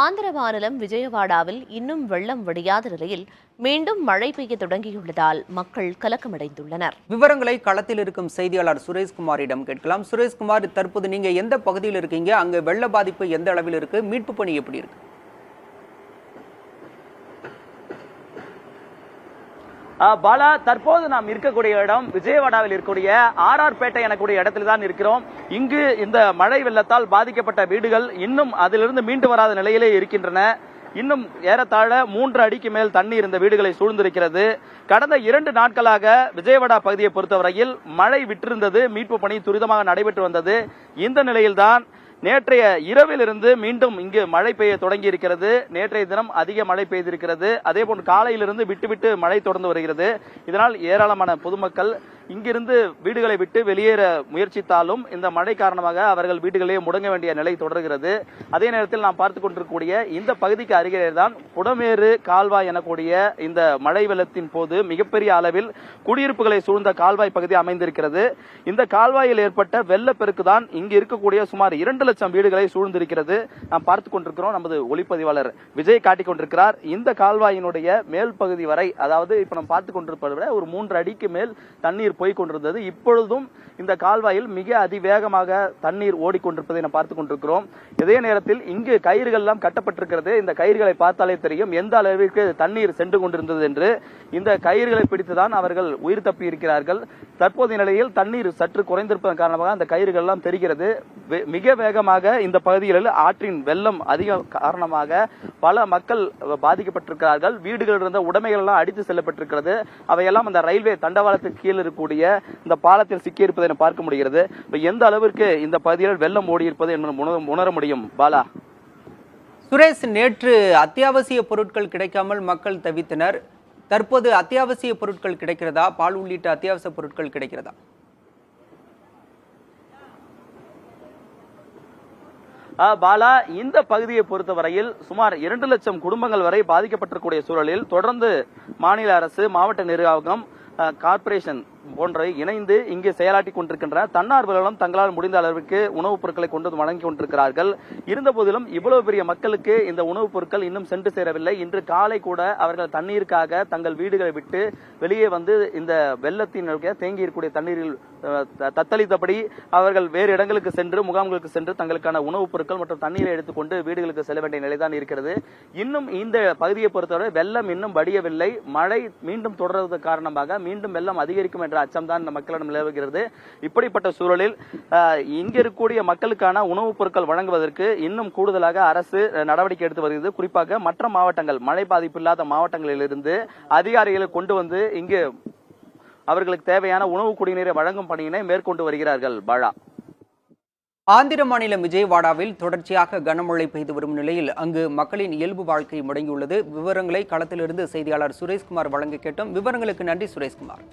ஆந்திர மாநிலம் விஜயவாடாவில் இன்னும் வெள்ளம் வடியாத நிலையில் மீண்டும் மழை பெய்ய தொடங்கியுள்ளதால் மக்கள் கலக்கமடைந்துள்ளனர். விவரங்களை களத்தில் இருக்கும் செய்தியாளர் சுரேஷ்குமாரிடம் கேட்கலாம். சுரேஷ்குமார், தற்போது நீங்க எந்த பகுதியில் இருக்கீங்க? அங்கு வெள்ள பாதிப்பு எந்த அளவில் இருக்கு? மீட்பு பணி எப்படி இருக்கு? பாலா, தற்போது நாம் இருக்கக்கூடிய இடம் விஜயவாடாவில் இருக்கக்கூடிய ஆர்ஆர்பேட்டை எனக்கூடிய இடத்துல தான் இருக்கிறோம். இங்கு இந்த மழை வெள்ளத்தால் பாதிக்கப்பட்ட வீடுகள் இன்னும் அதிலிருந்து மீண்டு வராத நிலையிலே இருக்கின்றன. இன்னும் ஏறத்தாழ 3 அடிக்கு மேல் தண்ணீர் இந்த வீடுகளை சூழ்ந்திருக்கிறது. கடந்த 2 நாட்களாக விஜயவாடா பகுதியை பொறுத்தவரையில் மழை விட்டிருந்தது, மீட்பு பணி துரிதமாக நடைபெற்று வந்தது. இந்த நிலையில்தான் நேற்றைய இரவிலிருந்து மீண்டும் இங்கு மழை பெய்ய தொடங்கி இருக்கிறது. நேற்றைய தினம் அதிக மழை பெய்திருக்கிறது. அதே போன்று காலையிலிருந்து விட்டு மழை தொடர்ந்து வருகிறது. இதனால் ஏராளமான பொதுமக்கள் இங்கிருந்து வீடுகளை விட்டு வெளியேற முயற்சித்தாலும் இந்த மழை காரணமாக அவர்கள் வீடுகளே முடங்க வேண்டிய நிலை தொடர்கிறது. அதே நேரத்தில் நாம் பார்த்துக் கொண்டிருக்கக்கூடிய இந்த பகுதிக்கு அருகே தான் புடமேறு கால்வாய் எனக்கூடிய இந்த மழை வெள்ளத்தின் போது மிகப்பெரிய அளவில் குடியிருப்புகளை சூழ்ந்த கால்வாய் பகுதி அமைந்திருக்கிறது. இந்த கால்வாயில் ஏற்பட்ட வெள்ளப்பெருக்கு தான் இங்கு இருக்கக்கூடிய சுமார் 2 லட்சம் வீடுகளை சூழ்ந்திருக்கிறது. நாம் பார்த்துக் கொண்டிருக்கிறோம். நமது ஒளிப்பதிவாளர் விஜய் காட்டிக் கொண்டிருக்கிறார். இந்த கால்வாயினுடைய மேல் பகுதி வரை, அதாவது இப்ப நாம் பார்த்துக் கொண்டிருப்பதை விட ஒரு 3 அடிக்கு மேல் தண்ணீர் போய் கொண்டிருந்தது. இப்பொழுதும் இந்த கால்வாயில் மிக அதிவேகமாக தண்ணீர் ஓடிக்கொண்டிருப்பதை நாம் பார்த்துக் கொண்டிருக்கிறோம். இதே நேரத்தில் இங்கு கயிறுகள் எல்லாம் கட்டப்பட்டிருக்கிறது. இந்த கயிறுகளை பார்த்தாலே தெரியும் எந்த அளவிற்கு தண்ணீர் சென்று கொண்டிருந்தது என்று. இந்த கயிறுகளை பிடித்துதான் அவர்கள் உயிர் தப்பி இருக்கிறார்கள். தற்போதைய நிலையில் தண்ணீர் சற்று குறைந்திருப்பதன் காரணமாக அந்த கயிறுகள் எல்லாம் தெரிகிறது. மிக வேகமாக இந்த பகுதிகளில் ஆற்றின் வெள்ளம் அதிக காரணமாக பல மக்கள் பாதிக்கப்பட்டிருக்கிறார்கள். வீடுகளில் இருந்த உடைமைகள் எல்லாம் அடித்து செல்லப்பட்டிருக்கிறது. அவையெல்லாம் அந்த ரயில்வே தண்டவாளத்துக்கு கீழ் இருக்கக்கூடிய இந்த பாலத்தில் சிக்கியிருப்பதை பார்க்க முடிகிறது. எந்த அளவிற்கு இந்த பகுதியில் வெள்ளம் ஓடி இருப்பது என்று உணர முடியும். பாலா, சுரேஷ், நேற்று அத்தியாவசிய பொருட்கள் கிடைக்காமல் மக்கள் தவித்தனர். தற்போது அத்தியாவசிய பொருட்கள் கிடைக்கிறதா? பால் உள்ளிட்ட அத்தியாவசிய பொருட்கள் கிடைக்கிறதா? பாலா, இந்த பகுதியை பொறுத்தவரையில் சுமார் 2 லட்சம் குடும்பங்கள் வரை பாதிக்கப்பட்டிருக்கூடிய சூழலில் தொடர்ந்து மாநில அரசு, மாவட்ட நிர்வாகம், கார்ப்பரேஷன் போன்றவை இணைந்து இங்கு செயலாற்றி கொண்டிருக்கின்றன. தன்னார்வலர்களும் தங்களால் முடிந்த அளவிற்கு உணவுப் பொருட்களை கொண்டு வழங்கி கொண்டிருக்கிறார்கள். இருந்த போதிலும் இவ்வளவு பெரிய மக்களுக்கு இந்த உணவுப் பொருட்கள் இன்னும் சென்று சேரவில்லை. இன்று காலை கூட அவர்கள் தண்ணீருக்காக தங்கள் வீடுகளை விட்டு வெளியே வந்து இந்த வெள்ளத்தின் தேங்கி இருக்கக்கூடிய தண்ணீரில் தத்தளித்தபடி அவர்கள் வேறு இடங்களுக்கு சென்று, முகாம்களுக்கு சென்று தங்களுக்கான உணவுப் பொருட்கள் மற்றும் தண்ணீரை எடுத்துக்கொண்டு வீடுகளுக்கு செல்ல வேண்டிய நிலைதான் இருக்கிறது. இன்னும் இந்த பகுதியை பொறுத்தவரை வெள்ளம் இன்னும் வடியவில்லை. மழை மீண்டும் தொடர்வது காரணமாக மீண்டும் வெள்ளம் அதிகரிக்கும் என்ற அச்சம்தான் இந்த மக்களிடம் நிலவுகிறது. இப்படிப்பட்ட சூழலில் இங்க இருக்கக்கூடிய மக்களுக்கான உணவுப் பொருட்கள் வழங்குவதற்கு இன்னும் கூடுதலாக அரசு நடவடிக்கை எடுத்து வருகிறது. குறிப்பாக மற்ற மாவட்டங்கள், மழை பாதிப்பு இல்லாத மாவட்டங்களிலிருந்து அதிகாரிகளை கொண்டு வந்து இங்கு அவர்களுக்கு தேவையான உணவு குடிநீரை வழங்கும் பணியினை மேற்கொண்டு வருகிறார்கள். பாலா, ஆந்திர மாநிலம் விஜயவாடாவில் தொடர்ச்சியாக கனமழை பெய்து வரும் நிலையில் அங்கு மக்களின் இயல்பு வாழ்க்கை முடங்கியுள்ளது. விவரங்களை களத்திலிருந்து செய்தியாளர் சுரேஷ்குமார் வழங்க கேட்டோம். விவரங்களுக்கு நன்றி சுரேஷ்குமார்.